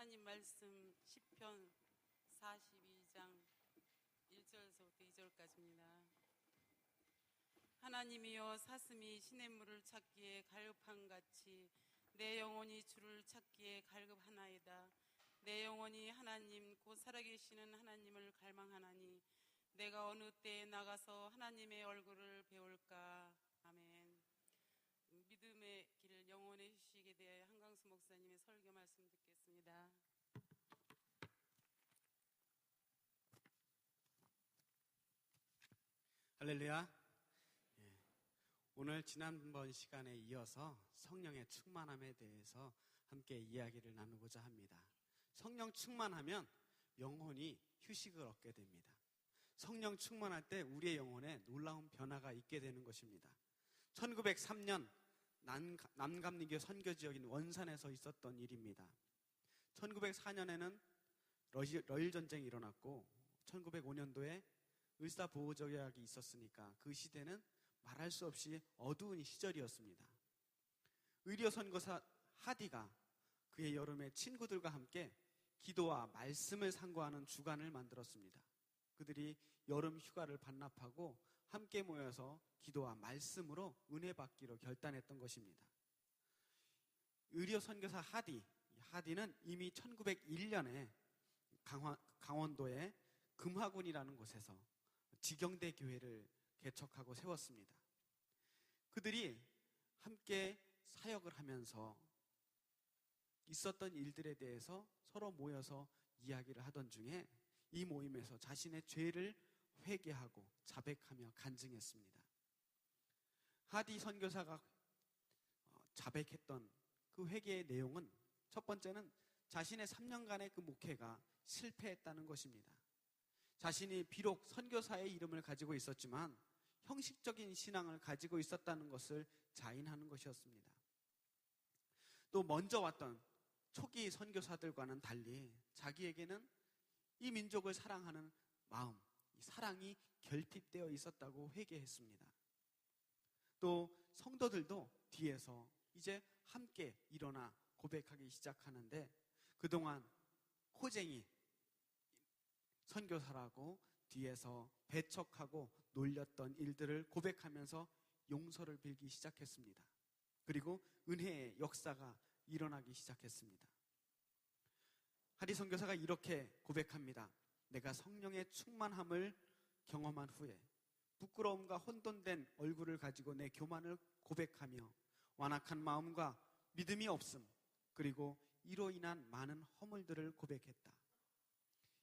하나님 말씀 시편 42장 1절에서부터 2절까지입니다. 하나님이여, 사슴이 시냇물을 찾기에 갈급함같이 내 영혼이 주를 찾기에 갈급하나이다. 내 영혼이 하나님 곧 살아계시는 하나님을 갈망하나니 내가 어느 때에 나가서 하나님의 얼굴을 배울까. 아멘. 믿음의 길, 영혼의 휴식에 대해 한강수 목사님의 설교 말씀 듣겠습니다. 할렐루야. 오늘 지난번 시간에 이어서 성령의 충만함에 대해서 함께 이야기를 나누고자 합니다. 성령 충만하면 영혼이 휴식을 얻게 됩니다. 성령 충만할 때 우리의 영혼에 놀라운 변화가 있게 되는 것입니다. 1903년 남감리교 선교지역인 원산에서 있었던 일입니다. 1904년에는 러일 전쟁이 일어났고 1905년도에 을사보호조약이 있었으니까 그 시대는 말할 수 없이 어두운 시절이었습니다. 의료 선교사 하디가 그의 여름에 친구들과 함께 기도와 말씀을 상고하는 주간을 만들었습니다. 그들이 여름 휴가를 반납하고 함께 모여서 기도와 말씀으로 은혜 받기로 결단했던 것입니다. 의료 선교사 하디는 이미 1901년에 강원도의 금화군이라는 곳에서 지경대 교회를 개척하고 세웠습니다. 그들이 함께 사역을 하면서 있었던 일들에 대해서 서로 모여서 이야기를 하던 중에 이 모임에서 자신의 죄를 회개하고 자백하며 간증했습니다. 하디 선교사가 자백했던 그 회개의 내용은 첫 번째는 자신의 3년간의 그 목회가 실패했다는 것입니다. 자신이 비록 선교사의 이름을 가지고 있었지만 형식적인 신앙을 가지고 있었다는 것을 자인하는 것이었습니다. 또 먼저 왔던 초기 선교사들과는 달리 자기에게는 이 민족을 사랑하는 마음, 이 사랑이 결핍되어 있었다고 회개했습니다. 또 성도들도 뒤에서 이제 함께 일어나 고백하기 시작하는데 그동안 호쟁이 선교사라고 뒤에서 배척하고 놀렸던 일들을 고백하면서 용서를 빌기 시작했습니다. 그리고 은혜의 역사가 일어나기 시작했습니다. 하디 선교사가 이렇게 고백합니다. 내가 성령의 충만함을 경험한 후에 부끄러움과 혼돈된 얼굴을 가지고 내 교만을 고백하며 완악한 마음과 믿음이 없음, 그리고 이로 인한 많은 허물들을 고백했다.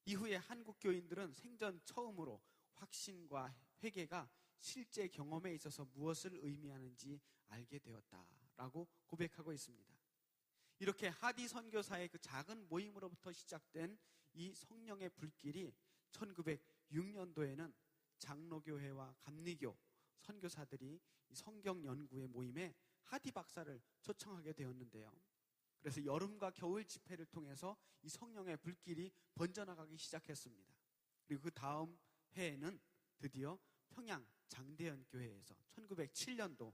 이후에 한국 교인들은 생전 처음으로 확신과 회개가 실제 경험에 있어서 무엇을 의미하는지 알게 되었다라고 고백하고 있습니다. 이렇게 하디 선교사의 그 작은 모임으로부터 시작된 이 성령의 불길이 1906년도에는 장로교회와 감리교 선교사들이 이 성경 연구의 모임에 하디 박사를 초청하게 되었는데요. 그래서 여름과 겨울 집회를 통해서 이 성령의 불길이 번져나가기 시작했습니다. 그리고 그 다음 해에는 드디어 평양 장대현 교회에서 1907년도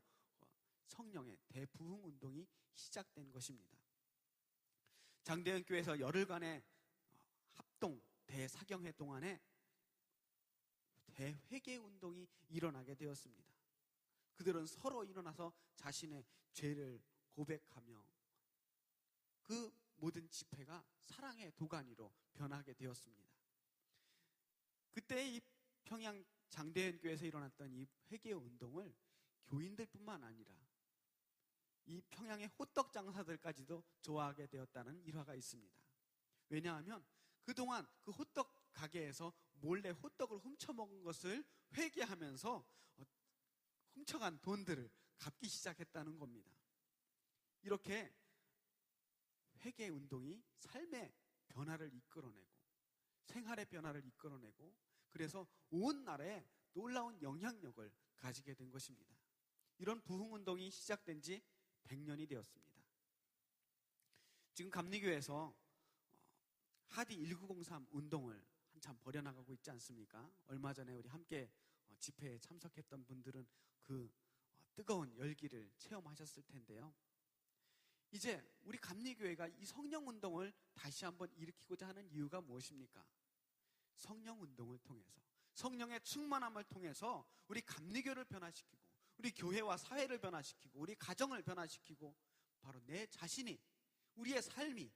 성령의 대부흥 운동이 시작된 것입니다. 장대현 교회에서 열흘간의 합동 대사경회 동안에 대회개 운동이 일어나게 되었습니다. 그들은 서로 일어나서 자신의 죄를 고백하며 그 모든 집회가 사랑의 도가니로 변하게 되었습니다. 그때 이 평양 장대현 교회에서 일어났던 이 회개 운동을 교인들뿐만 아니라 이 평양의 호떡 장사들까지도 좋아하게 되었다는 일화가 있습니다. 왜냐하면 그동안 그 호떡 가게에서 몰래 호떡을 훔쳐먹은 것을 회개하면서 훔쳐간 돈들을 갚기 시작했다는 겁니다. 이렇게 회개 운동이 삶의 변화를 이끌어내고 생활의 변화를 이끌어내고 그래서 온 나라에 놀라운 영향력을 가지게 된 것입니다. 이런 부흥 운동이 시작된 지 100년이 되었습니다. 지금 감리교에서 하디 1903 운동을 한참 벌여나가고 있지 않습니까? 얼마 전에 우리 함께 집회에 참석했던 분들은 그 뜨거운 열기를 체험하셨을 텐데요. 이제 우리 감리교회가 이 성령 운동을 다시 한번 일으키고자 하는 이유가 무엇입니까? 성령 운동을 통해서, 성령의 충만함을 통해서 우리 감리교를 변화시키고, 우리 교회와 사회를 변화시키고, 우리 가정을 변화시키고, 바로 내 자신이, 우리의 삶이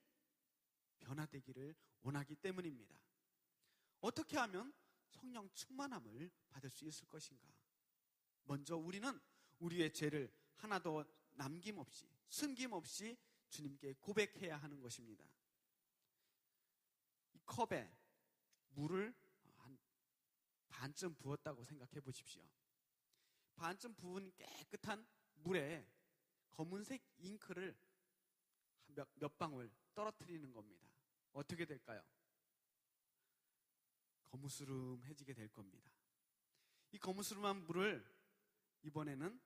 변화되기를 원하기 때문입니다. 어떻게 하면 성령 충만함을 받을 수 있을 것인가? 먼저 우리는 우리의 죄를 하나도 남김없이, 숨김없이 주님께 고백해야 하는 것입니다. 이 컵에 물을 한 반쯤 부었다고 생각해 보십시오. 반쯤 부은 깨끗한 물에 검은색 잉크를 몇 방울 떨어뜨리는 겁니다. 어떻게 될까요? 거무스름해지게 될 겁니다. 이 거무스름한 물을 이번에는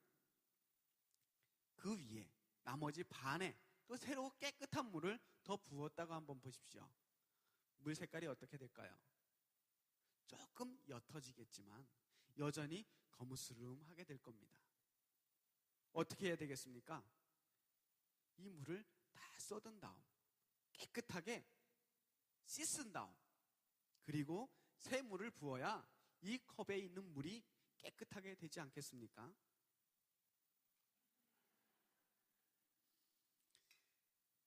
그 위에 나머지 반에 또 새로 깨끗한 물을 더 부었다고 한번 보십시오. 물 색깔이 어떻게 될까요? 조금 옅어지겠지만 여전히 거무스름하게 될 겁니다. 어떻게 해야 되겠습니까? 이 물을 다 쏟은 다음 깨끗하게 씻은 다음 그리고 새 물을 부어야 이 컵에 있는 물이 깨끗하게 되지 않겠습니까?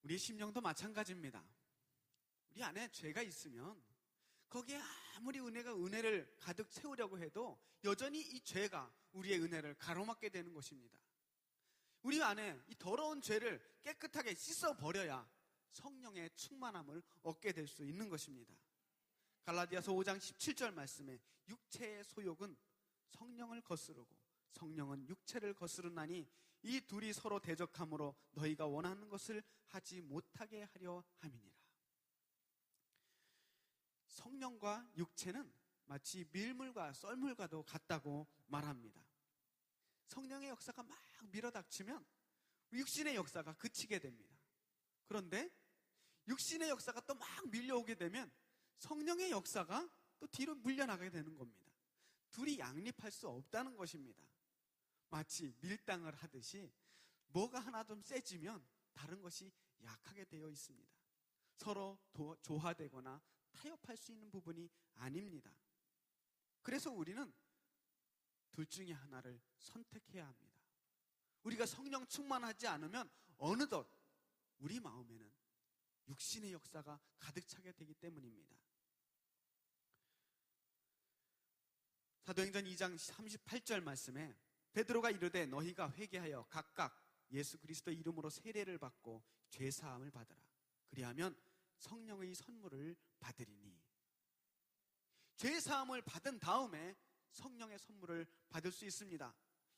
우리 심령도 마찬가지입니다. 우리 안에 죄가 있으면 거기에 아무리 은혜를 가득 채우려고 해도 여전히 이 죄가 우리의 은혜를 가로막게 되는 것입니다. 우리 안에 이 더러운 죄를 깨끗하게 씻어버려야 성령의 충만함을 얻게 될 수 있는 것입니다. 갈라디아서 5장 17절 말씀에 육체의 소욕은 성령을 거스르고 성령은 육체를 거스르나니 이 둘이 서로 대적함으로 너희가 원하는 것을 하지 못하게 하려 함이니라. 성령과 육체는 마치 밀물과 썰물과도 같다고 말합니다. 성령의 역사가 막 밀어닥치면 육신의 역사가 그치게 됩니다. 그런데 육신의 역사가 또 막 밀려오게 되면 성령의 역사가 또 뒤로 물려나가게 되는 겁니다. 둘이 양립할 수 없다는 것입니다. 마치 밀당을 하듯이 뭐가 하나 좀 세지면 다른 것이 약하게 되어 있습니다. 서로 조화되거나 타협할 수 있는 부분이 아닙니다. 그래서 우리는 둘 중에 하나를 선택해야 합니다. 우리가 성령 충만하지 않으면 어느덧 우리 마음에는 육신의 역사가 가득 차게 되기 때문입니다. 사도행전 2장 38절 말씀에 베드로가 이르되 너희가 회개하여 각각 예수 그리스도 이름으로 세례를 받고 죄사함을 받으라. 그리하면 성령의 선물을 받으리니. 죄사함을 받은 다음에 성령의 선물을 받을 수 있습니다.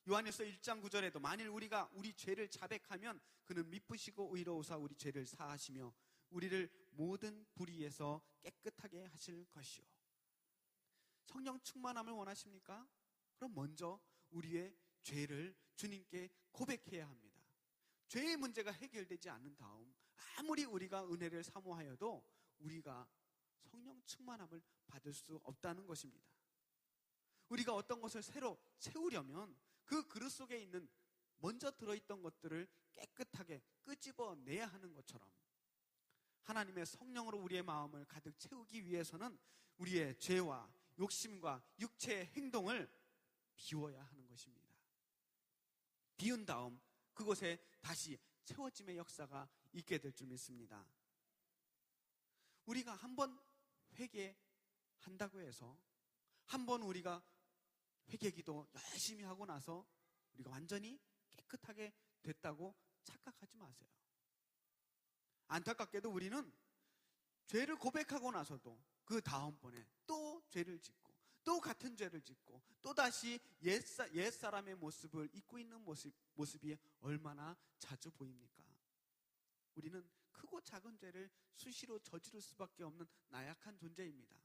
요한일서 1장 9절에도 만일 우리가 우리 죄를 자백하면 그는 미쁘시고 의로우사 우리 죄를 사하시며 우리를 모든 불의에서 깨끗하게 하실 것이요. 성령 충만함을 원하십니까? 그럼 먼저 우리의 죄를 주님께 고백해야 합니다. 죄의 문제가 해결되지 않은 다음 아무리 우리가 은혜를 사모하여도 우리가 성령 충만함을 받을 수 없다는 것입니다. 우리가 어떤 것을 새로 채우려면 그 그릇 속에 있는 먼저 들어있던 것들을 깨끗하게 끄집어내야 하는 것처럼 하나님의 성령으로 우리의 마음을 가득 채우기 위해서는 우리의 죄와 욕심과 육체의 행동을 비워야 하는 것입니다. 비운 다음 그곳에 다시 채워짐의 역사가 있게 될 줄 믿습니다. 우리가 한번 회개한다고 해서 한번 우리가 회개기도 열심히 하고 나서 우리가 완전히 깨끗하게 됐다고 착각하지 마세요. 안타깝게도 우리는 죄를 고백하고 나서도 그 다음번에 또 죄를 짓고 또 같은 죄를 짓고 또다시 옛사람의 모습을 잊고 있는 모습이 얼마나 자주 보입니까? 우리는 크고 작은 죄를 수시로 저지를 수밖에 없는 나약한 존재입니다.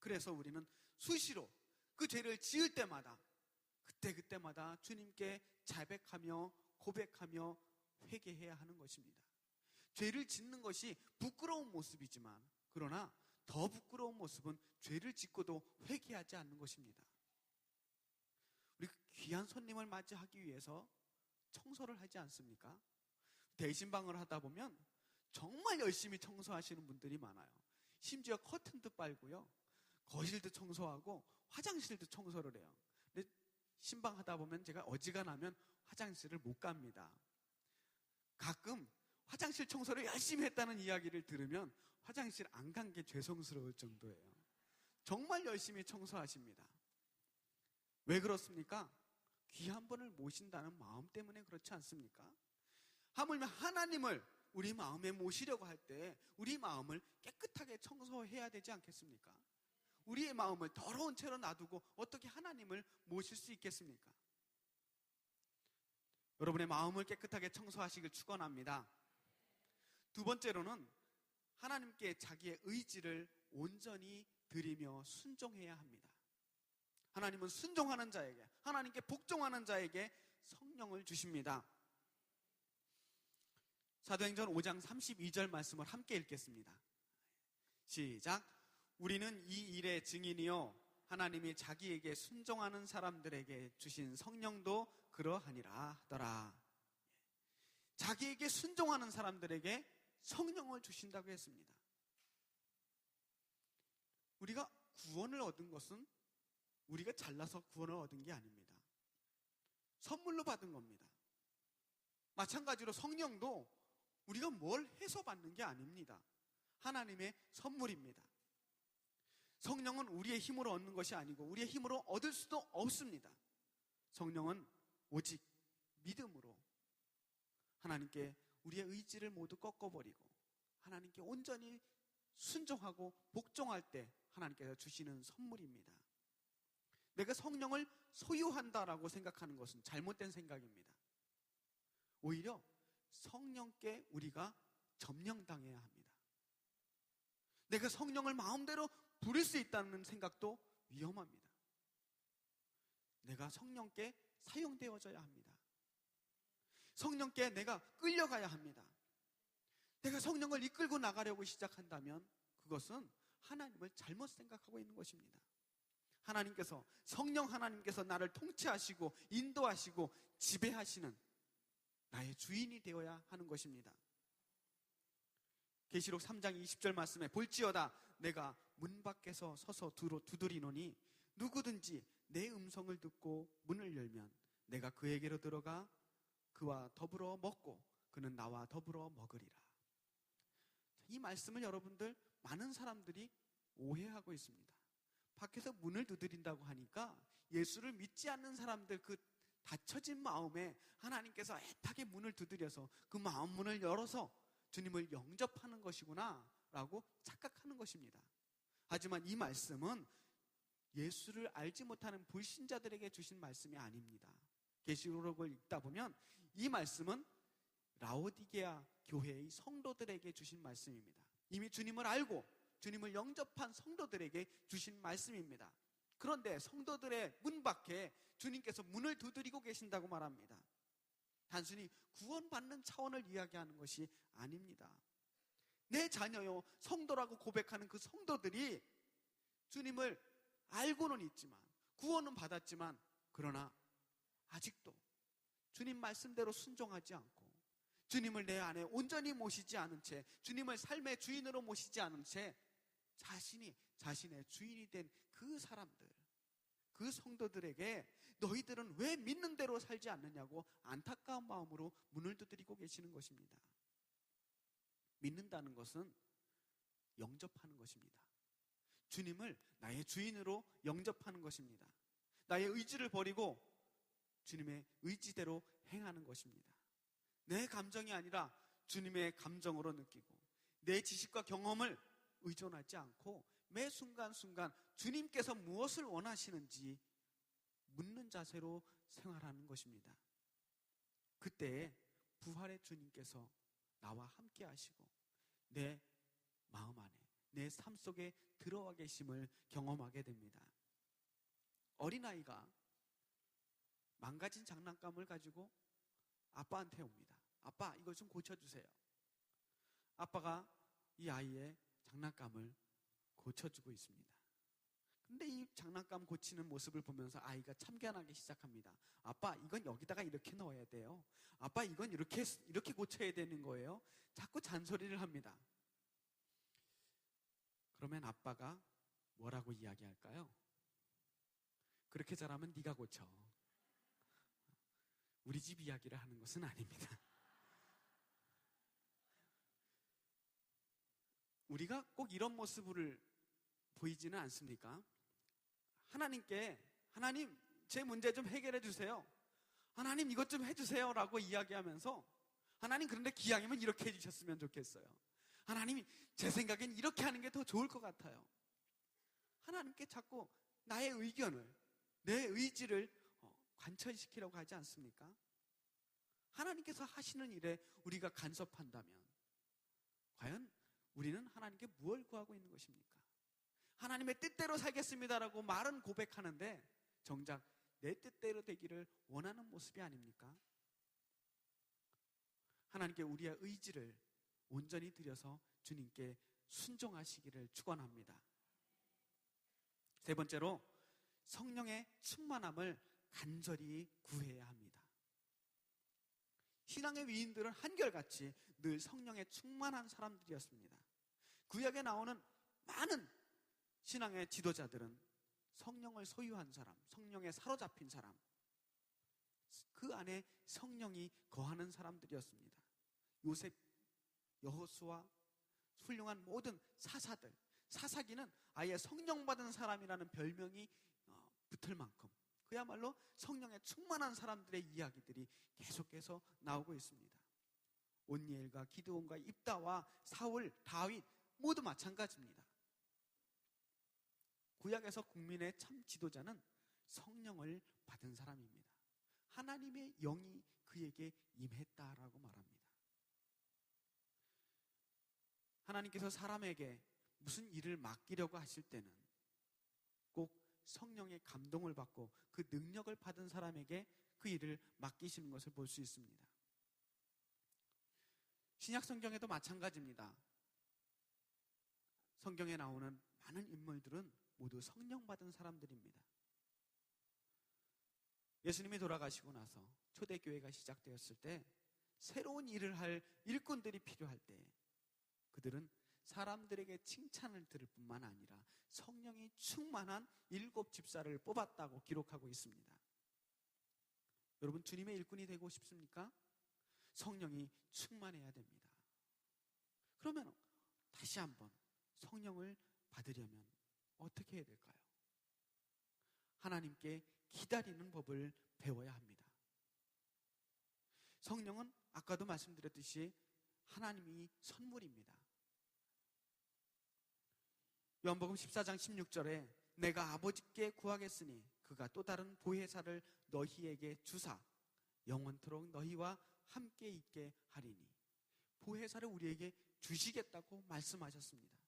그래서 우리는 수시로 그 죄를 지을 때마다 그때마다 주님께 자백하며 고백하며 회개해야 하는 것입니다. 죄를 짓는 것이 부끄러운 모습이지만 그러나 더 부끄러운 모습은 죄를 짓고도 회개하지 않는 것입니다. 우리 귀한 손님을 맞이하기 위해서 청소를 하지 않습니까? 대신방을 하다 보면 정말 열심히 청소하시는 분들이 많아요. 심지어 커튼도 빨고요, 거실도 청소하고 화장실도 청소를 해요. 근데 신방 하다 보면 제가 어지간하면 화장실을 못 갑니다. 가끔 화장실 청소를 열심히 했다는 이야기를 들으면 화장실 안 간 게 죄송스러울 정도예요. 정말 열심히 청소하십니다. 왜 그렇습니까? 귀 한 번을 모신다는 마음 때문에 그렇지 않습니까? 하물며 하나님을 우리 마음에 모시려고 할 때 우리 마음을 깨끗하게 청소해야 되지 않겠습니까? 우리의 마음을 더러운 채로 놔두고 어떻게 하나님을 모실 수 있겠습니까? 여러분의 마음을 깨끗하게 청소하시길 축원합니다. 두 번째로는 하나님께 자기의 의지를 온전히 드리며 순종해야 합니다. 하나님은 순종하는 자에게, 하나님께 복종하는 자에게 성령을 주십니다. 사도행전 5장 32절 말씀을 함께 읽겠습니다. 시작. 우리는 이 일의 증인이요 하나님이 자기에게 순종하는 사람들에게 주신 성령도 그러하니라 하더라. 자기에게 순종하는 사람들에게 성령을 주신다고 했습니다. 우리가 구원을 얻은 것은 우리가 잘나서 구원을 얻은 게 아닙니다. 선물로 받은 겁니다. 마찬가지로 성령도 우리가 뭘 해서 받는 게 아닙니다. 하나님의 선물입니다. 성령은 우리의 힘으로 얻는 것이 아니고 우리의 힘으로 얻을 수도 없습니다. 성령은 오직 믿음으로 하나님께 우리의 의지를 모두 꺾어버리고 하나님께 온전히 순종하고 복종할 때 하나님께서 주시는 선물입니다. 내가 성령을 소유한다라고 생각하는 것은 잘못된 생각입니다. 오히려 성령께 우리가 점령당해야 합니다. 내가 성령을 마음대로 부릴 수 있다는 생각도 위험합니다. 내가 성령께 사용되어져야 합니다. 성령께 내가 끌려가야 합니다. 내가 성령을 이끌고 나가려고 시작한다면 그것은 하나님을 잘못 생각하고 있는 것입니다. 하나님께서, 성령 하나님께서 나를 통치하시고 인도하시고 지배하시는 나의 주인이 되어야 하는 것입니다. 계시록 3장 20절 말씀에 볼지어다 내가 문 밖에서 서서 두드리노니 누구든지 내 음성을 듣고 문을 열면 내가 그에게로 들어가 그와 더불어 먹고 그는 나와 더불어 먹으리라. 이 말씀을 여러분들 많은 사람들이 오해하고 있습니다. 밖에서 문을 두드린다고 하니까 예수를 믿지 않는 사람들 그 닫혀진 마음에 하나님께서 애타게 문을 두드려서 그 마음 문을 열어서 주님을 영접하는 것이구나 라고 착각하는 것입니다. 하지만 이 말씀은 예수를 알지 못하는 불신자들에게 주신 말씀이 아닙니다. 계시록을 읽다 보면 이 말씀은 라오디게아 교회의 성도들에게 주신 말씀입니다. 이미 주님을 알고 주님을 영접한 성도들에게 주신 말씀입니다. 그런데 성도들의 문 밖에 주님께서 문을 두드리고 계신다고 말합니다. 단순히 구원받는 차원을 이야기하는 것이 아닙니다. 내 자녀요, 성도라고 고백하는 그 성도들이 주님을 알고는 있지만, 구원은 받았지만, 그러나 아직도 주님 말씀대로 순종하지 않고 주님을 내 안에 온전히 모시지 않은 채, 주님을 삶의 주인으로 모시지 않은 채 자신이 자신의 주인이 된 그 사람들, 그 성도들에게 너희들은 왜 믿는 대로 살지 않느냐고 안타까운 마음으로 문을 두드리고 계시는 것입니다. 믿는다는 것은 영접하는 것입니다. 주님을 나의 주인으로 영접하는 것입니다. 나의 의지를 버리고 주님의 의지대로 행하는 것입니다. 내 감정이 아니라 주님의 감정으로 느끼고 내 지식과 경험을 의존하지 않고 매 순간순간 주님께서 무엇을 원하시는지 묻는 자세로 생활하는 것입니다. 그때 부활의 주님께서 나와 함께 하시고 내 마음 안에, 내 삶 속에 들어와 계심을 경험하게 됩니다. 어린아이가 망가진 장난감을 가지고 아빠한테 옵니다. 아빠, 이걸 좀 고쳐주세요. 아빠가 이 아이의 장난감을 고쳐주고 있습니다. 근데 이 장난감 고치는 모습을 보면서 아이가 참견하기 시작합니다. 아빠, 이건 여기다가 이렇게 넣어야 돼요. 아빠, 이건 이렇게 고쳐야 되는 거예요. 자꾸 잔소리를 합니다. 그러면 아빠가 뭐라고 이야기할까요? 그렇게 잘하면 네가 고쳐. 우리 집 이야기를 하는 것은 아닙니다. 우리가 꼭 이런 모습을 보이지는 않습니까? 하나님께 하나님 제 문제 좀 해결해 주세요. 하나님 이것 좀 해주세요 라고 이야기하면서 하나님 그런데 기왕이면 이렇게 해주셨으면 좋겠어요. 하나님 제 생각엔 이렇게 하는 게 더 좋을 것 같아요. 하나님께 자꾸 나의 의견을 내 의지를 관철시키려고 하지 않습니까? 하나님께서 하시는 일에 우리가 간섭한다면 과연 우리는 하나님께 무엇을 구하고 있는 것입니까? 하나님의 뜻대로 살겠습니다라고 말은 고백하는데 정작 내 뜻대로 되기를 원하는 모습이 아닙니까? 하나님께 우리의 의지를 온전히 드려서 주님께 순종하시기를 축원합니다. 세 번째로 성령의 충만함을 간절히 구해야 합니다. 신앙의 위인들은 한결같이 늘 성령에 충만한 사람들이었습니다. 구약에 나오는 많은 신앙의 지도자들은 성령을 소유한 사람, 성령에 사로잡힌 사람, 그 안에 성령이 거하는 사람들이었습니다. 요셉, 여호수아, 훌륭한 모든 사사들, 사사기는 아예 성령 받은 사람이라는 별명이 붙을 만큼 그야말로 성령에 충만한 사람들의 이야기들이 계속해서 나오고 있습니다. 온니엘과 기드온과 입다와 사울, 다윗 모두 마찬가지입니다. 구약에서 국민의 참 지도자는 성령을 받은 사람입니다. 하나님의 영이 그에게 임했다라고 말합니다. 하나님께서 사람에게 무슨 일을 맡기려고 하실 때는 꼭 성령의 감동을 받고 그 능력을 받은 사람에게 그 일을 맡기시는 것을 볼 수 있습니다. 신약 성경에도 마찬가지입니다. 성경에 나오는 많은 인물들은 모두 성령 받은 사람들입니다. 예수님이 돌아가시고 나서 초대교회가 시작되었을 때 새로운 일을 할 일꾼들이 필요할 때 그들은 사람들에게 칭찬을 들을 뿐만 아니라 성령이 충만한 7 집사를 뽑았다고 기록하고 있습니다. 여러분 주님의 일꾼이 되고 싶습니까? 성령이 충만해야 됩니다. 그러면 다시 한번 성령을 받으려면 어떻게 해야 될까요? 하나님께 기다리는 법을 배워야 합니다. 성령은 아까도 말씀드렸듯이 하나님이 선물입니다. 요한복음 14장 16절에 내가 아버지께 구하겠으니 그가 또 다른 보혜사를 너희에게 주사 영원토록 너희와 함께 있게 하리니 보혜사를 우리에게 주시겠다고 말씀하셨습니다.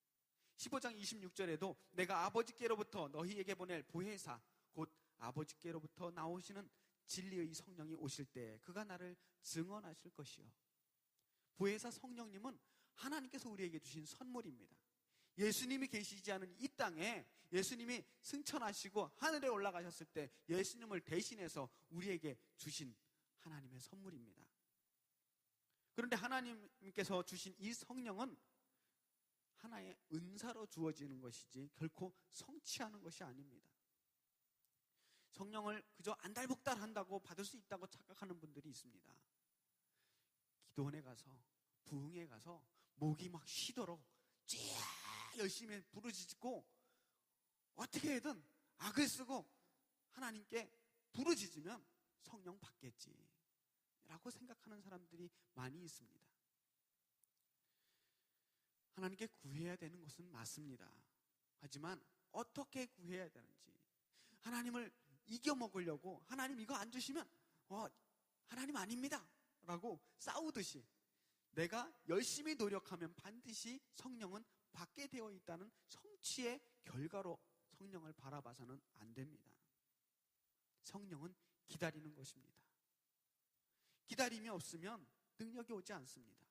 15장 26절에도 내가 아버지께로부터 너희에게 보낼 보혜사 곧 아버지께로부터 나오시는 진리의 성령이 오실 때 그가 나를 증언하실 것이요. 보혜사 성령님은 하나님께서 우리에게 주신 선물입니다. 예수님이 계시지 않은 이 땅에 예수님이 승천하시고 하늘에 올라가셨을 때 예수님을 대신해서 우리에게 주신 하나님의 선물입니다. 그런데 하나님께서 주신 이 성령은 하나의 은사로 주어지는 것이지 결코 성취하는 것이 아닙니다. 성령을 그저 안달복달 한다고 받을 수 있다고 착각하는 분들이 있습니다. 기도원에 가서 부흥에 가서 목이 막 쉬도록 쫙 열심히 부르짖고 어떻게든 악을 쓰고 하나님께 부르짖으면 성령 받겠지 라고 생각하는 사람들이 많이 있습니다. 하나님께 구해야 되는 것은 맞습니다. 하지만 어떻게 구해야 되는지 하나님을 이겨먹으려고 하나님 이거 안 주시면 하나님 아닙니다 라고 싸우듯이 내가 열심히 노력하면 반드시 성령은 받게 되어 있다는 성취의 결과로 성령을 바라봐서는 안 됩니다. 성령은 기다리는 것입니다. 기다림이 없으면 능력이 오지 않습니다.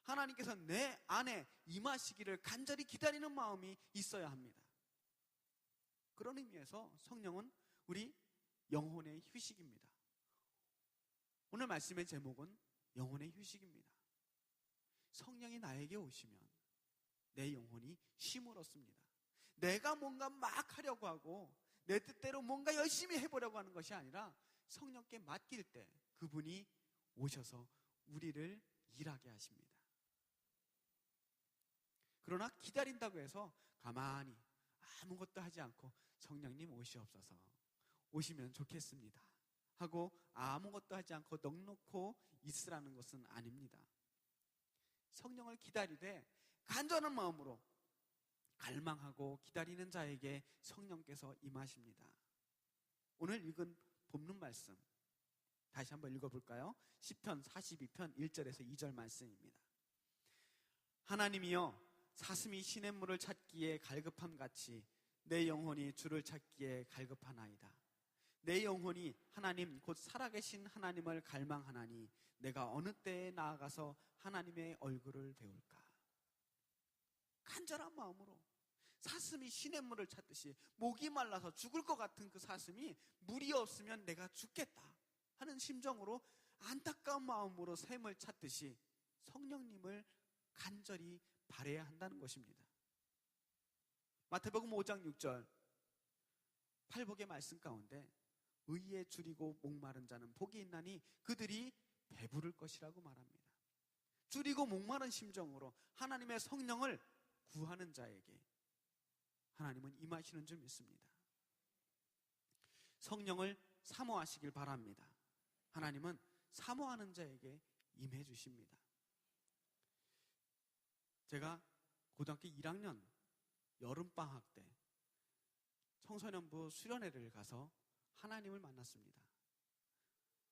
하나님께서 내 안에 임하시기를 간절히 기다리는 마음이 있어야 합니다. 그런 의미에서 성령은 우리 영혼의 휴식입니다. 오늘 말씀의 제목은 영혼의 휴식입니다. 성령이 나에게 오시면 내 영혼이 쉼을 얻습니다. 내가 뭔가 막 하려고 하고 내 뜻대로 뭔가 열심히 해보려고 하는 것이 아니라 성령께 맡길 때 그분이 오셔서 우리를 일하게 하십니다. 그러나 기다린다고 해서 가만히 아무것도 하지 않고 성령님 오시옵소서, 오시면 좋겠습니다 하고 아무것도 하지 않고 넋놓고 있으라는 것은 아닙니다. 성령을 기다리되 간절한 마음으로 갈망하고 기다리는 자에게 성령께서 임하십니다. 오늘 읽은 본문 말씀 다시 한번 읽어볼까요? 시편 42편 1절에서 2절 말씀입니다. 하나님이여, 사슴이 시냇물을 찾기에 갈급함같이 내 영혼이 주를 찾기에 갈급하나이다. 내 영혼이 하나님 곧 살아계신 하나님을 갈망하나니 내가 어느 때에 나아가서 하나님의 얼굴을 배울까. 간절한 마음으로 사슴이 시냇물을 찾듯이 목이 말라서 죽을 것 같은 그 사슴이 물이 없으면 내가 죽겠다 하는 심정으로 안타까운 마음으로 샘을 찾듯이 성령님을 간절히 바라야 한다는 것입니다. 마태복음 5장 6절 팔복의 말씀 가운데 의에 줄이고 목마른 자는 복이 있나니 그들이 배부를 것이라고 말합니다. 줄이고 목마른 심정으로 하나님의 성령을 구하는 자에게 하나님은 임하시는 줄 믿습니다. 성령을 사모하시길 바랍니다. 하나님은 사모하는 자에게 임해 주십니다. 제가 고등학교 1학년 여름방학 때 청소년부 수련회를 가서 하나님을 만났습니다.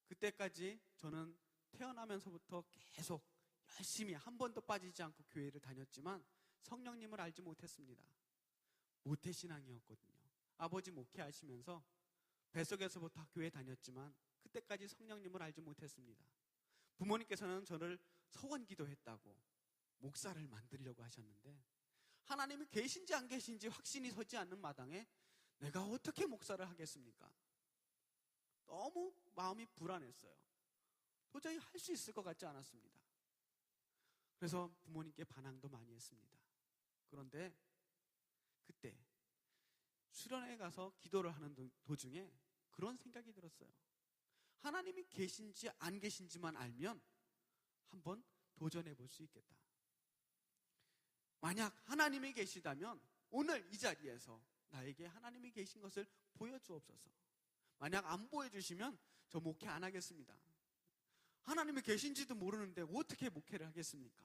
그때까지 저는 태어나면서부터 계속 열심히 한 번도 빠지지 않고 교회를 다녔지만 성령님을 알지 못했습니다. 모태신앙이었거든요. 아버지 목회하시면서 뱃속에서부터 교회 다녔지만 그때까지 성령님을 알지 못했습니다. 부모님께서는 저를 서원 기도했다고 목사를 만들려고 하셨는데 하나님이 계신지 안 계신지 확신이 서지 않는 마당에 내가 어떻게 목사를 하겠습니까? 너무 마음이 불안했어요. 도저히 할 수 있을 것 같지 않았습니다. 그래서 부모님께 반항도 많이 했습니다. 그런데 그때 수련회에 가서 기도를 하는 도중에 그런 생각이 들었어요. 하나님이 계신지 안 계신지만 알면 한번 도전해 볼 수 있겠다. 만약 하나님이 계시다면 오늘 이 자리에서 나에게 하나님이 계신 것을 보여주옵소서. 만약 안 보여주시면 저 목회 안 하겠습니다. 하나님이 계신지도 모르는데 어떻게 목회를 하겠습니까?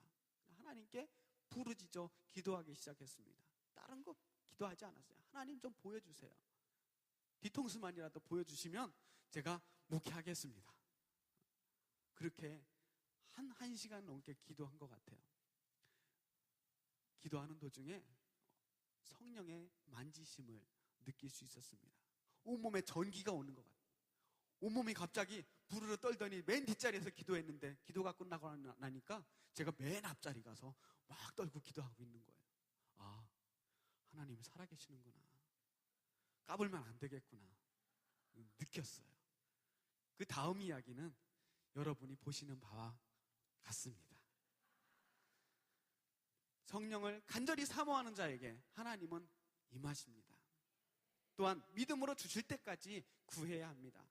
하나님께 부르짖어 기도하기 시작했습니다. 다른 거 기도하지 않았어요. 하나님 좀 보여주세요. 뒤통수만이라도 보여주시면 제가 목회하겠습니다. 그렇게 한 시간 넘게 기도한 것 같아요. 기도하는 도중에 성령의 만지심을 느낄 수 있었습니다. 온몸에 전기가 오는 것 같아요. 온몸이 갑자기 부르르 떨더니 맨 뒷자리에서 기도했는데 기도가 끝나고 나니까 제가 맨 앞자리 가서 막 떨고 기도하고 있는 거예요. 아, 하나님이 살아계시는구나. 까불면 안 되겠구나. 느꼈어요. 그 다음 이야기는 여러분이 보시는 바와 같습니다. 성령을 간절히 사모하는 자에게 하나님은 임하십니다. 또한 믿음으로 주실 때까지 구해야 합니다.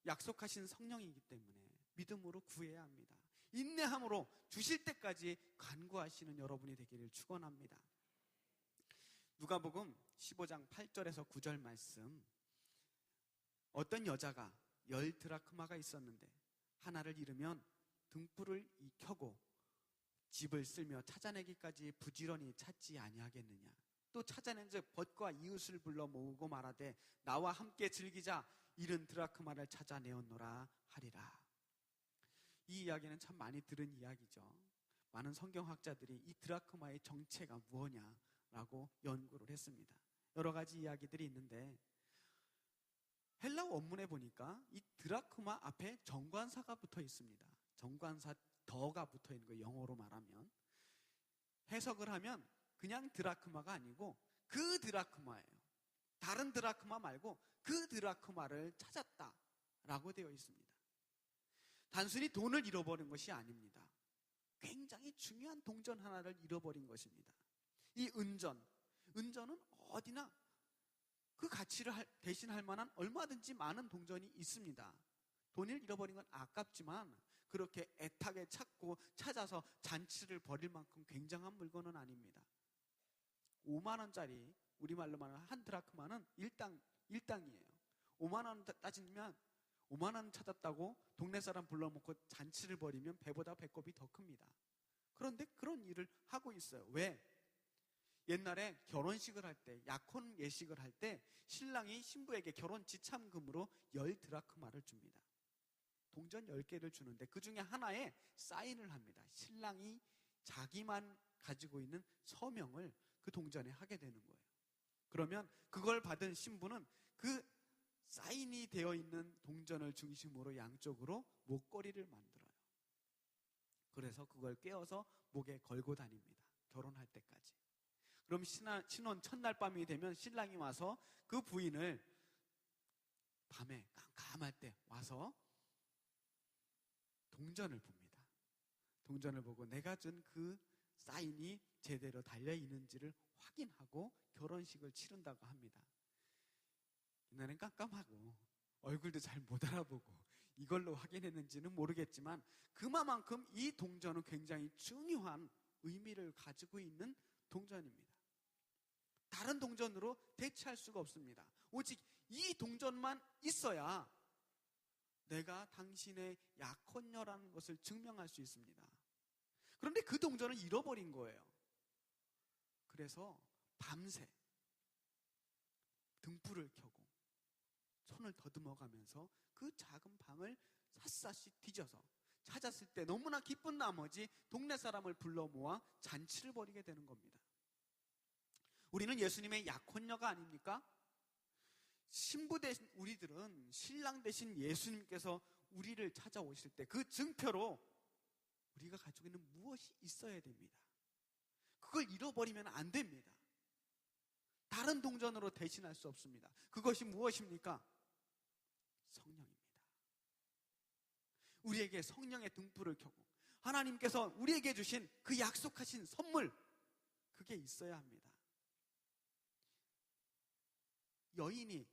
약속하신 성령이기 때문에 믿음으로 구해야 합니다. 인내함으로 주실 때까지 간구하시는 여러분이 되기를 축원합니다. 누가복음 15장 8절에서 9절 말씀. 어떤 여자가 10드라크마가 있었는데 하나를 잃으면 등불을 켜고 집을 쓸며 찾아내기까지 부지런히 찾지 아니하겠느냐. 또 찾아낸즉 벗과 이웃을 불러 모으고 말하되 나와 함께 즐기자. 잃은 드라크마를 찾아내었노라 하리라. 이 이야기는 참 많이 들은 이야기죠. 많은 성경학자들이 이 드라크마의 정체가 무엇냐라고 연구를 했습니다. 여러 가지 이야기들이 있는데 헬라 원문에 보니까 이 드라크마 앞에 정관사가 붙어 있습니다. 정관사 더가 붙어 있는 거 영어로 말하면 해석을 하면 그냥 드라크마가 아니고 그 드라크마예요. 다른 드라크마 말고 그 드라크마를 찾았다라고 되어 있습니다. 단순히 돈을 잃어버린 것이 아닙니다. 굉장히 중요한 동전 하나를 잃어버린 것입니다. 이 은전은 어디나 그 가치를 대신할 만한 얼마든지 많은 동전이 있습니다. 돈을 잃어버린 건 아깝지만 그렇게 애타게 찾아서 잔치를 벌일 만큼 굉장한 물건은 아닙니다. 5만 원짜리, 우리말로 말하는 한 드라크마는 일당이에요. 5만 원 따지면 5만 원 찾았다고 동네 사람 불러놓고 잔치를 벌이면 배보다 배꼽이 더 큽니다. 그런데 그런 일을 하고 있어요. 왜? 옛날에 결혼식을 할 때, 약혼 예식을 할 때 신랑이 신부에게 결혼 지참금으로 10드라크마를 줍니다. 동전 10개를 주는데 그 중에 하나에 사인을 합니다. 신랑이 자기만 가지고 있는 서명을 그 동전에 하게 되는 거예요. 그러면 그걸 받은 신부는 그 사인이 되어 있는 동전을 중심으로 양쪽으로 목걸이를 만들어요. 그래서 그걸 꿰어서 목에 걸고 다닙니다. 결혼할 때까지. 그럼 신혼 첫날 밤이 되면 신랑이 와서 그 부인을 밤에 깜깜할 때 와서 동전을 봅니다. 동전을 보고 내가 준 그 사인이 제대로 달려 있는지를 확인하고 결혼식을 치른다고 합니다. 옛날엔 깜깜하고 얼굴도 잘 못 알아보고 이걸로 확인했는지는 모르겠지만 그만큼 이 동전은 굉장히 중요한 의미를 가지고 있는 동전입니다. 다른 동전으로 대체할 수가 없습니다. 오직 이 동전만 있어야 내가 당신의 약혼녀라는 것을 증명할 수 있습니다. 그런데 그 동전을 잃어버린 거예요. 그래서 밤새 등불을 켜고 손을 더듬어가면서 그 작은 방을 샅샅이 뒤져서 찾았을 때 너무나 기쁜 나머지 동네 사람을 불러 모아 잔치를 벌이게 되는 겁니다. 우리는 예수님의 약혼녀가 아닙니까? 신부 대신 우리들은 신랑 대신 예수님께서 우리를 찾아오실 때 그 증표로 우리가 가지고 있는 무엇이 있어야 됩니다. 그걸 잃어버리면 안 됩니다. 다른 동전으로 대신할 수 없습니다. 그것이 무엇입니까? 성령입니다. 우리에게 성령의 등불을 켜고 하나님께서 우리에게 주신 그 약속하신 선물, 그게 있어야 합니다. 여인이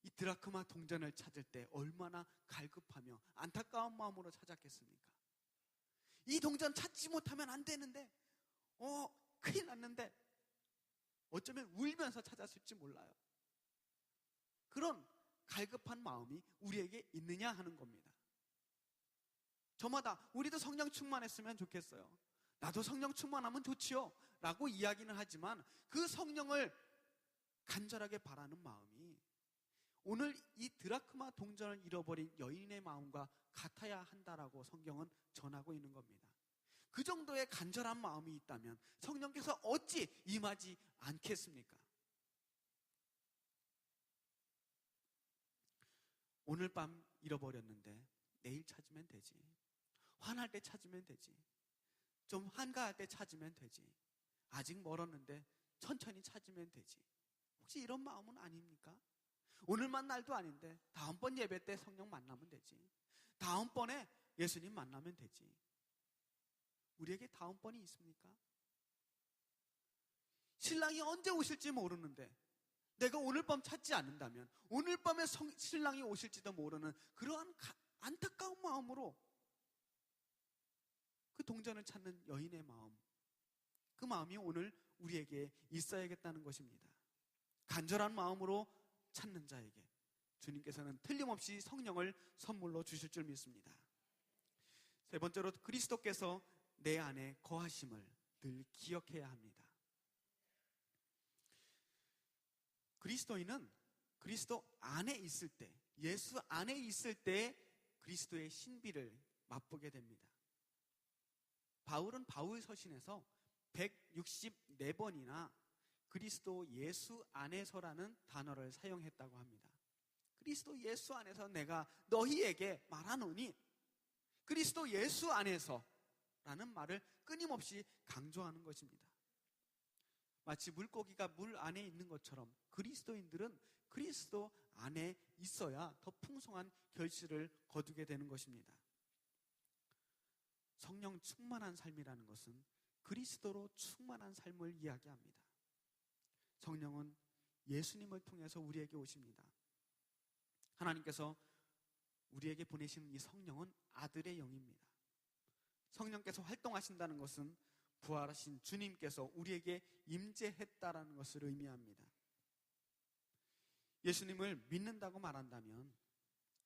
이 드라크마 동전을 찾을 때 얼마나 갈급하며 안타까운 마음으로 찾았겠습니까? 이 동전 찾지 못하면 안 되는데 큰일 났는데 어쩌면 울면서 찾았을지 몰라요. 그런 갈급한 마음이 우리에게 있느냐 하는 겁니다. 저마다 우리도 성령 충만했으면 좋겠어요. 나도 성령 충만하면 좋지요 라고 이야기는 하지만 그 성령을 간절하게 바라는 마음이 오늘 이 드라크마 동전을 잃어버린 여인의 마음과 같아야 한다라고 성경은 전하고 있는 겁니다. 그 정도의 간절한 마음이 있다면 성령께서 어찌 임하지 않겠습니까? 오늘 밤 잃어버렸는데 내일 찾으면 되지. 화날 때 찾으면 되지. 좀 한가할 때 찾으면 되지. 아직 멀었는데 천천히 찾으면 되지. 혹시 이런 마음은 아닙니까? 오늘만 날도 아닌데 다음번 예배 때 성령 만나면 되지. 다음번에 예수님 만나면 되지. 우리에게 다음번이 있습니까? 신랑이 언제 오실지 모르는데 내가 오늘 밤 찾지 않는다면 오늘 밤에 신랑이 오실지도 모르는 그러한 안타까운 마음으로 그 동전을 찾는 여인의 마음, 그 마음이 오늘 우리에게 있어야겠다는 것입니다. 간절한 마음으로 찾는 자에게 주님께서는 틀림없이 성령을 선물로 주실 줄 믿습니다. 세 번째로 그리스도께서 내 안에 거하심을 늘 기억해야 합니다. 그리스도인은 그리스도 안에 있을 때, 예수 안에 있을 때 그리스도의 신비를 맛보게 됩니다. 바울은 바울 서신에서 164번이나 그리스도 예수 안에서라는 단어를 사용했다고 합니다. 그리스도 예수 안에서 내가 너희에게 말하노니 그리스도 예수 안에서 라는 말을 끊임없이 강조하는 것입니다. 마치 물고기가 물 안에 있는 것처럼 그리스도인들은 그리스도 안에 있어야 더 풍성한 결실을 거두게 되는 것입니다. 성령 충만한 삶이라는 것은 그리스도로 충만한 삶을 이야기합니다. 성령은 예수님을 통해서 우리에게 오십니다. 하나님께서 우리에게 보내시는 이 성령은 아들의 영입니다. 성령께서 활동하신다는 것은 부활하신 주님께서 우리에게 임재했다라는 것을 의미합니다. 예수님을 믿는다고 말한다면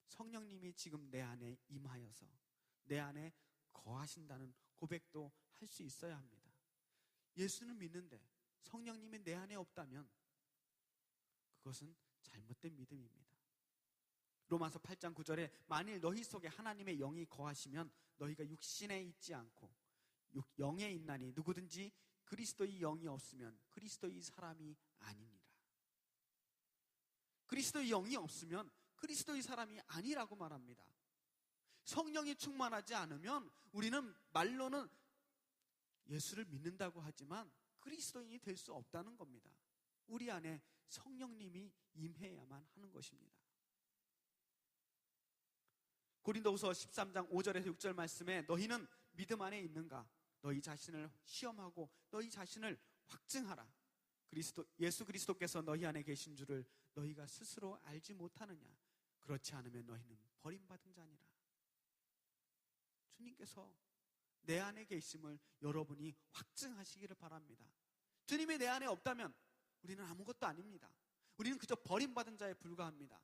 성령님이 지금 내 안에 임하여서 내 안에 거하신다는 고백도 할 수 있어야 합니다. 예수는 믿는데 성령님이 내 안에 없다면 그것은 잘못된 믿음입니다. 로마서 8장 9절에 만일 너희 속에 하나님의 영이 거하시면 너희가 육신에 있지 않고 영에 있나니 누구든지 그리스도의 영이 없으면 그리스도의 사람이 아니니라. 그리스도의 영이 없으면 그리스도의 사람이 아니라고 말합니다. 성령이 충만하지 않으면 우리는 말로는 예수를 믿는다고 하지만 그리스도인이 될 수 없다는 겁니다. 우리 안에 성령님이 임해야만 하는 것입니다. 고린도후서 13장 5절에서 6절 말씀에 너희는 믿음 안에 있는가? 너희 자신을 시험하고 너희 자신을 확증하라. 예수 그리스도께서 너희 안에 계신 줄을 너희가 스스로 알지 못하느냐? 그렇지 않으면 너희는 버림받은 자니라. 주님께서 내 안에 계심을 여러분이 확증하시기를 바랍니다. 주님이 내 안에 없다면 우리는 아무것도 아닙니다. 우리는 그저 버림받은 자에 불과합니다.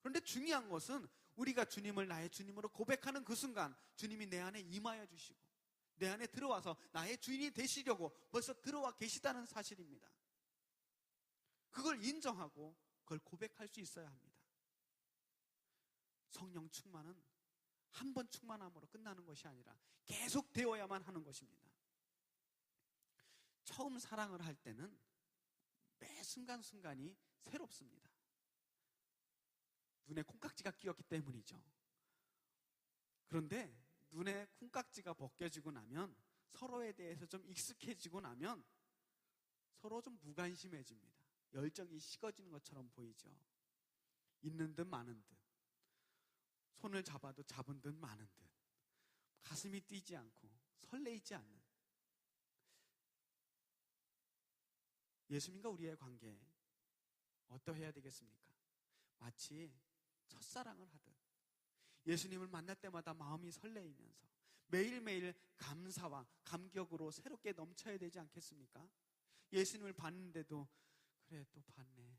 그런데 중요한 것은 우리가 주님을 나의 주님으로 고백하는 그 순간 주님이 내 안에 임하여 주시고 내 안에 들어와서 나의 주인이 되시려고 벌써 들어와 계시다는 사실입니다. 그걸 인정하고 그걸 고백할 수 있어야 합니다. 성령 충만은 한 번 충만함으로 끝나는 것이 아니라 계속 되어야만 하는 것입니다. 처음 사랑을 할 때는 매 순간순간이 새롭습니다. 눈에 콩깍지가 끼었기 때문이죠. 그런데 눈에 콩깍지가 벗겨지고 나면 서로에 대해서 좀 익숙해지고 나면 서로 좀 무관심해집니다. 열정이 식어지는 것처럼 보이죠. 있는 듯 마는 듯, 손을 잡아도 잡은 듯 마는 듯, 가슴이 뛰지 않고 설레이지 않는 예수님과 우리의 관계 어떠해야 되겠습니까? 마치 첫사랑을 하듯 예수님을 만날 때마다 마음이 설레이면서 매일매일 감사와 감격으로 새롭게 넘쳐야 되지 않겠습니까? 예수님을 봤는데도 그래 또 봤네,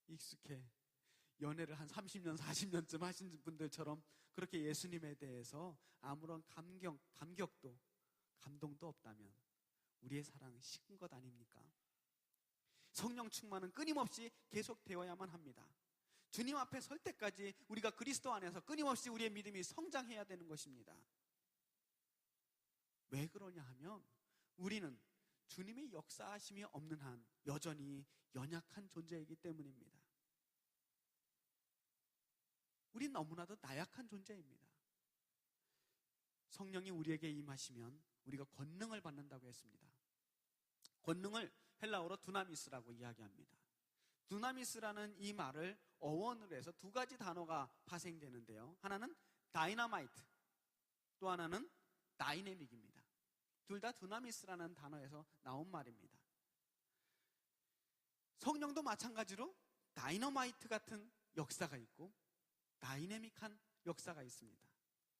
익숙해, 연애를 한 30년 40년쯤 하신 분들처럼 그렇게 예수님에 대해서 아무런 감격도 감동도 없다면 우리의 사랑은 식은 것 아닙니까? 성령 충만은 끊임없이 계속되어야만 합니다. 주님 앞에 설 때까지 우리가 그리스도 안에서 끊임없이 우리의 믿음이 성장해야 되는 것입니다. 왜 그러냐 하면 우리는 주님의 역사하심이 없는 한 여전히 연약한 존재이기 때문입니다. 우린 너무나도 나약한 존재입니다. 성령이 우리에게 임하시면 우리가 권능을 받는다고 했습니다. 권능을 헬라어로 두나미스라고 이야기합니다. 두나미스라는 이 말을 어원으로 해서 두 가지 단어가 파생되는데요. 하나는 다이너마이트, 또 하나는 다이내믹입니다. 둘 다 두나미스라는 단어에서 나온 말입니다. 성령도 마찬가지로 다이너마이트 같은 역사가 있고 다이내믹한 역사가 있습니다.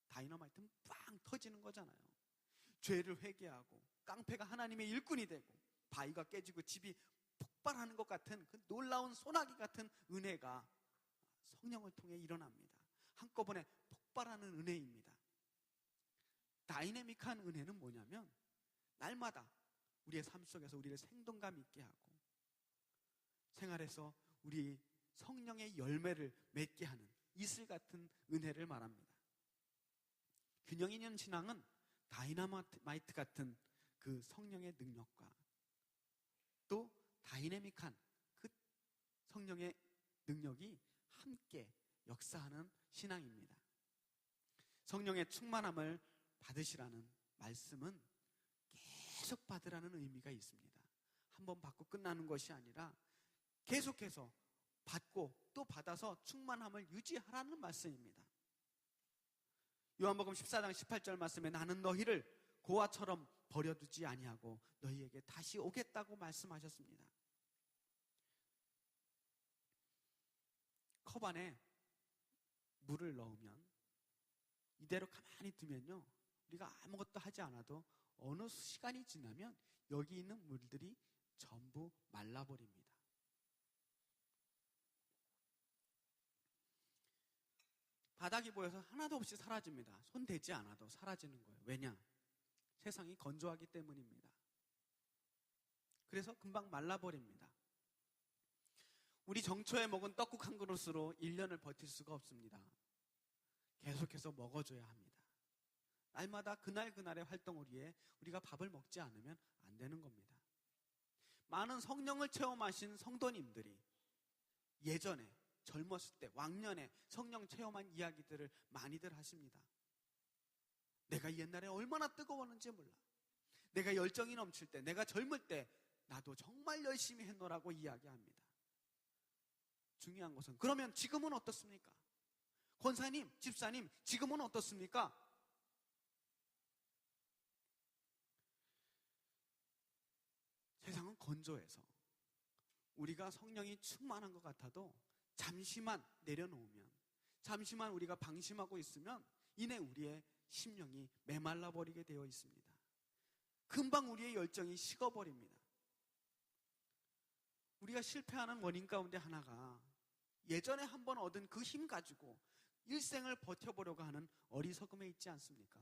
다이너마이트는 빵 터지는 거잖아요. 죄를 회개하고 깡패가 하나님의 일꾼이 되고 바위가 깨지고 집이 폭발하는 것 같은 그 놀라운 소나기 같은 은혜가 성령을 통해 일어납니다. 한꺼번에 폭발하는 은혜입니다. 다이내믹한 은혜는 뭐냐면 날마다 우리의 삶 속에서 우리를 생동감 있게 하고 생활에서 우리 성령의 열매를 맺게 하는 이슬 같은 은혜를 말합니다. 균형 있는 신앙은 다이너마이트 같은 그 성령의 능력과 또 다이내믹한 그 성령의 능력이 함께 역사하는 신앙입니다. 성령의 충만함을 받으시라는 말씀은 계속 받으라는 의미가 있습니다. 한번 받고 끝나는 것이 아니라 계속해서 받고 또 받아서 충만함을 유지하라는 말씀입니다. 요한복음 14장 18절 말씀에 나는 너희를 고아처럼 버려두지 아니하고 너희에게 다시 오겠다고 말씀하셨습니다. 컵 안에 물을 넣으면 이대로 가만히 두면요, 우리가 아무것도 하지 않아도 어느 시간이 지나면 여기 있는 물들이 전부 말라버립니다. 바닥이 보여서 하나도 없이 사라집니다. 손 대지 않아도 사라지는 거예요. 왜냐? 세상이 건조하기 때문입니다. 그래서 금방 말라버립니다. 우리 정초에 먹은 떡국 한 그릇으로 1년을 버틸 수가 없습니다. 계속해서 먹어줘야 합니다. 날마다 그날그날의 활동을 위해 우리가 밥을 먹지 않으면 안 되는 겁니다. 많은 성령을 체험하신 성도님들이 예전에 젊었을 때 왕년에 성령 체험한 이야기들을 많이들 하십니다. 내가 옛날에 얼마나 뜨거웠는지 몰라. 내가 열정이 넘칠 때, 내가 젊을 때 나도 정말 열심히 했노라고 이야기합니다. 중요한 것은 그러면 지금은 어떻습니까? 권사님, 집사님, 지금은 어떻습니까? 세상은 건조해서 우리가 성령이 충만한 것 같아도 잠시만 내려놓으면, 잠시만 우리가 방심하고 있으면 이내 우리의 심령이 메말라 버리게 되어 있습니다. 금방 우리의 열정이 식어버립니다. 우리가 실패하는 원인 가운데 하나가 예전에 한번 얻은 그 힘 가지고 일생을 버텨보려고 하는 어리석음에 있지 않습니까?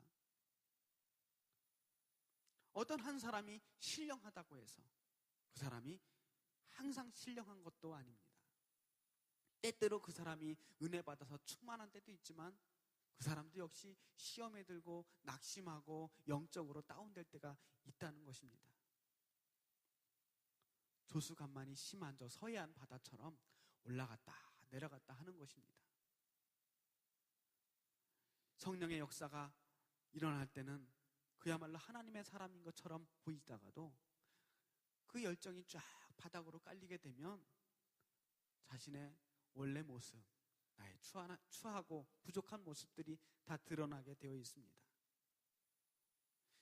어떤 한 사람이 신령하다고 해서 그 사람이 항상 신령한 것도 아닙니다. 때때로 그 사람이 은혜 받아서 충만한 때도 있지만 그 사람도 역시 시험에 들고 낙심하고 영적으로 다운될 때가 있다는 것입니다. 조수간만이 심한 저 서해안 바다처럼 올라갔다 내려갔다 하는 것입니다. 성령의 역사가 일어날 때는 그야말로 하나님의 사람인 것처럼 보이다가도 그 열정이 쫙 바닥으로 깔리게 되면 자신의 원래 모습, 나의 추하고 부족한 모습들이 다 드러나게 되어 있습니다.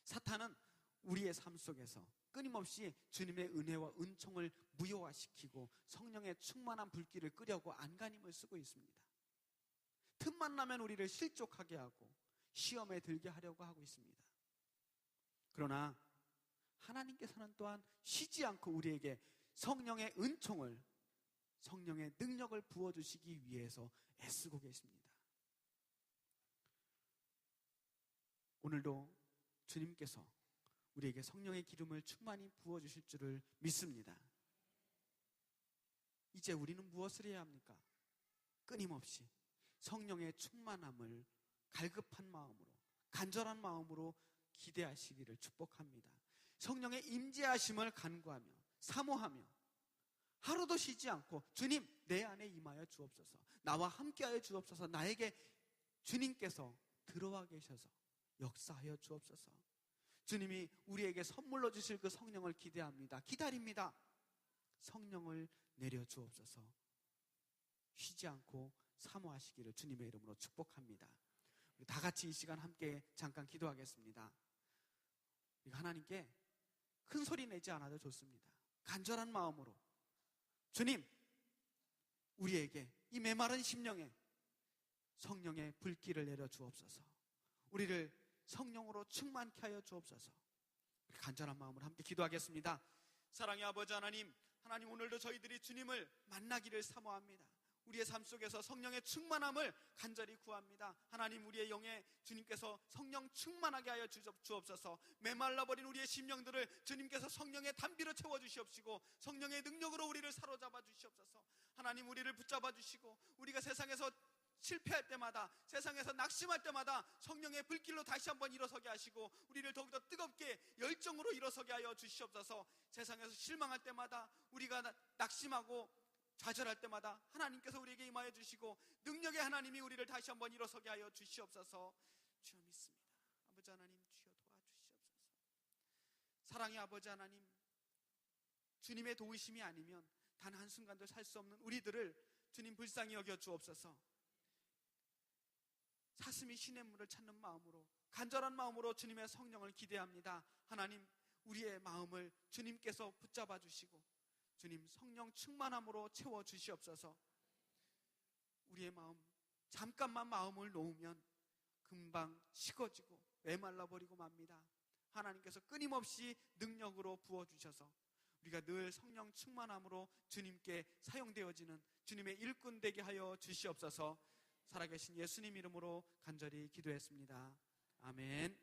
사탄은 우리의 삶 속에서 끊임없이 주님의 은혜와 은총을 무효화시키고 성령의 충만한 불길을 끄려고 안간힘을 쓰고 있습니다. 틈만 나면 우리를 실족하게 하고 시험에 들게 하려고 하고 있습니다. 그러나 하나님께서는 또한 쉬지 않고 우리에게 성령의 은총을, 성령의 능력을 부어주시기 위해서 애쓰고 계십니다. 오늘도 주님께서 우리에게 성령의 기름을 충만히 부어주실 줄을 믿습니다. 이제 우리는 무엇을 해야 합니까? 끊임없이 성령의 충만함을 갈급한 마음으로, 간절한 마음으로 기대하시기를 축복합니다. 성령의 임재하심을 간구하며 사모하며 하루도 쉬지 않고 주님 내 안에 임하여 주옵소서, 나와 함께하여 주옵소서, 나에게 주님께서 들어와 계셔서 역사하여 주옵소서. 주님이 우리에게 선물로 주실 그 성령을 기대합니다. 기다립니다. 성령을 내려 주옵소서. 쉬지 않고 사모하시기를 주님의 이름으로 축복합니다. 우리 다 같이 이 시간 함께 잠깐 기도하겠습니다. 우리가 하나님께 큰 소리 내지 않아도 좋습니다. 간절한 마음으로 주님, 우리에게 이 메마른 심령에 성령의 불길을 내려 주옵소서. 우리를 성령으로 충만케 하여 주옵소서. 간절한 마음으로 함께 기도하겠습니다. 사랑의 아버지 하나님, 하나님 오늘도 저희들이 주님을 만나기를 사모합니다. 우리의 삶 속에서 성령의 충만함을 간절히 구합니다. 하나님, 우리의 영에 주님께서 성령 충만하게 하여 주옵소서. 메말라버린 우리의 심령들을 주님께서 성령의 단비로 채워주시옵시고 성령의 능력으로 우리를 사로잡아 주시옵소서. 하나님, 우리를 붙잡아 주시고 우리가 세상에서 실패할 때마다, 세상에서 낙심할 때마다 성령의 불길로 다시 한번 일어서게 하시고 우리를 더욱더 뜨겁게 열정으로 일어서게 하여 주시옵소서. 세상에서 실망할 때마다, 우리가 낙심하고 좌절할 때마다 하나님께서 우리에게 임하여 주시고 능력의 하나님이 우리를 다시 한번 일어서게 하여 주시옵소서. 주여 믿습니다. 아버지 하나님, 주여 도와주시옵소서. 사랑의 아버지 하나님, 주님의 도우심이 아니면 단 한순간도 살 수 없는 우리들을 주님 불쌍히 여겨 주옵소서. 사슴이 시냇물을 찾는 마음으로, 간절한 마음으로 주님의 성령을 기대합니다. 하나님, 우리의 마음을 주님께서 붙잡아 주시고 주님 성령 충만함으로 채워 주시옵소서. 우리의 마음, 잠깐만 마음을 놓으면 금방 식어지고 메말라 버리고 맙니다. 하나님께서 끊임없이 능력으로 부어주셔서 우리가 늘 성령 충만함으로 주님께 사용되어지는 주님의 일꾼 되게 하여 주시옵소서. 살아계신 예수님 이름으로 간절히 기도했습니다. 아멘.